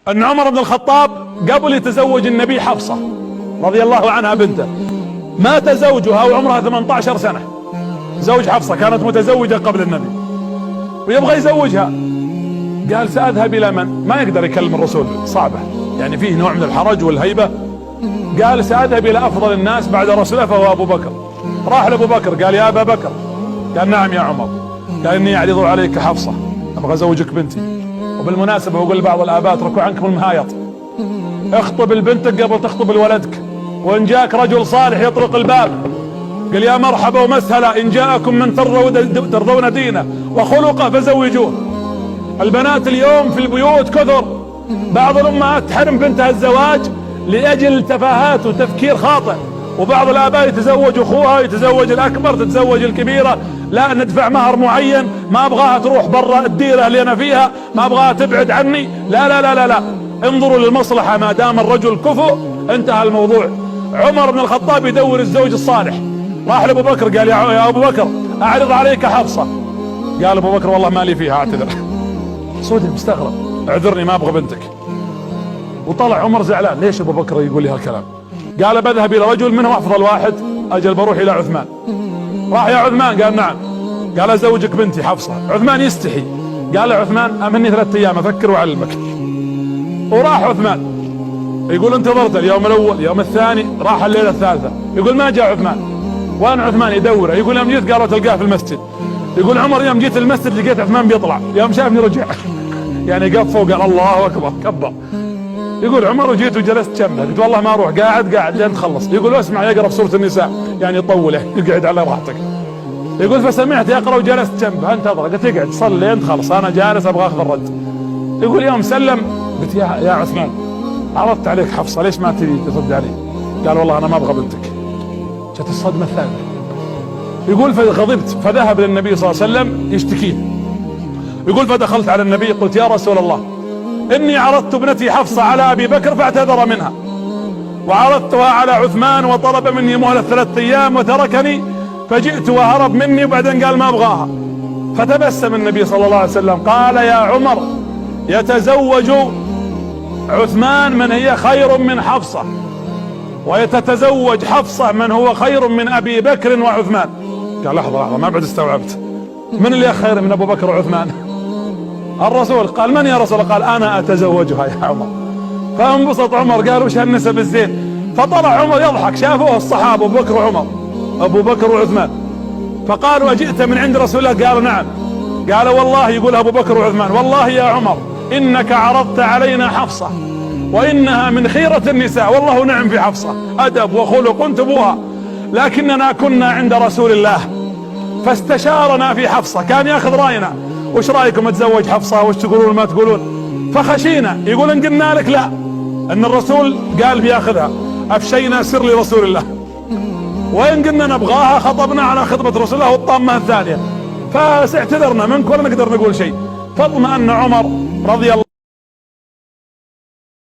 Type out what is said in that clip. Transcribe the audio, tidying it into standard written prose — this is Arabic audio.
ان عمر بن الخطاب قبل يتزوج النبي حفصة رضي الله عنها بنته، مات زوجها وعمرها 18 سنة. زوج حفصة كانت متزوجة قبل النبي ويبغى يزوجها، قال سأذهب الى من؟ ما يقدر يكلم الرسول، صعبة يعني، فيه نوع من الحرج والهيبة. قال سأذهب الى افضل الناس بعد رسول الله فهو ابو بكر. راح لابو بكر قال يا ابا بكر، قال نعم يا عمر، قال اني اعرض عليك حفصة، ابغى ازوجك بنتي. وبالمناسبة اقول لبعض الاباء اتركوا عنكم المهايط، اخطب البنتك قبل تخطب لولدك، وان جاك رجل صالح يطرق الباب قال يا مرحبا ومسهلا، ان جاءكم من ترضون دينه وخلقه فزوجوه. البنات اليوم في البيوت كثر، بعض الامهات تحرم بنتها الزواج لاجل تفاهات وتفكير خاطئ، وبعض الاباء يتزوج اخوها، يتزوج الاكبر، تتزوج الكبيرة، لا ندفع مهر معين، ما ابغاها تروح برا الديرة اللي انا فيها، ما ابغاها تبعد عني، لا لا لا لا لا، انظروا للمصلحة، ما دام الرجل كفؤ انتهى الموضوع. عمر بن الخطاب يدور الزوج الصالح، راح لابو بكر قال يا ابو بكر اعرض عليك حفصة. قال ابو بكر والله ما لي فيها، اعتذر. سودي مستغرب، اعذرني ما ابغى بنتك. وطلع عمر زعلان، ليش ابو بكر يقول لي هالكلام؟ قال بذهب الى رجل منهم افضل واحد، اجل بروح الى عثمان. راح يا عثمان، قال نعم، قال ازوجك بنتي حفصة. عثمان يستحي، قال له عثمان امني 3 ايام افكر واعلمك. وراح عثمان، يقول انتظرت اليوم الاول، اليوم الثاني، راح الليلة الثالثة، يقول ما جاء عثمان. وين عثمان؟ يدوره، يقول يوم جيت قالوا تلقاه في المسجد. يقول عمر يوم جيت المسجد لقيت عثمان بيطلع، يوم شافني رجع. يعني قف وقال الله اكبر كبر. يقول عمر وجيت وجلست جنبه، قلت والله ما اروح، قاعد لين تخلص. يقول اسمع يقرا في سورة النساء، يعني يطوله، يقعد على راحتك. يقول فسمعت يقرا وجلست جنبه انتظر، قلت اقعد صلي لين تخلص، انا جالس ابغى اخذ الرد. يقول يوم سلم قلت يا عثمان عرضت عليك حفصة، ليش ما تريد ترد علي؟ قال والله انا ما ابغى بنتك. جت الصدمة الثانية. يقول فغضبت فذهب للنبي صلى الله عليه وسلم يشتكيه. يقول فدخلت على النبي قلت يا رسول الله اني عرضت ابنتي حفصة على ابي بكر فاعتذر منها، وعرضتها على عثمان وطلب مني مهلة 3 ايام وتركني، فجئت وهرب مني وبعدين قال ما ابغاها. فتبسم النبي صلى الله عليه وسلم قال يا عمر يتزوج عثمان من هي خير من حفصة، ويتزوج حفصة من هو خير من ابي بكر وعثمان. قال لحظة ما بعد استوعبت، من اللي خير من ابو بكر وعثمان؟ الرسول. قال من يا رسول الله؟ قال انا اتزوجها يا عمر. فانبسط عمر، قال وش هالنسب الزين؟ فطلع عمر يضحك، شافوه الصحابة ابو بكر وعمر، ابو بكر وعثمان، فقالوا اجئت من عند رسول الله؟ قالوا نعم. قال والله، يقول ابو بكر وعثمان والله يا عمر انك عرضت علينا حفصة وانها من خيرة النساء، والله نعم في حفصة، ادب وخلق تبوها، لكننا كنا عند رسول الله فاستشارنا في حفصة، كان ياخذ راينا، وش رايكم اتزوج حفصة، وش تقولون ما تقولون؟ فخشينا، يقول ان قلنا لك لا ان الرسول قال بياخذها افشينا سر لرسول الله، وان قلنا نبغاها خطبنا على خطبة رسول الله والطامة الثانية، فاعتذرنا منك ولا نقدر نقول شيء. فاطمأن عمر رضي الله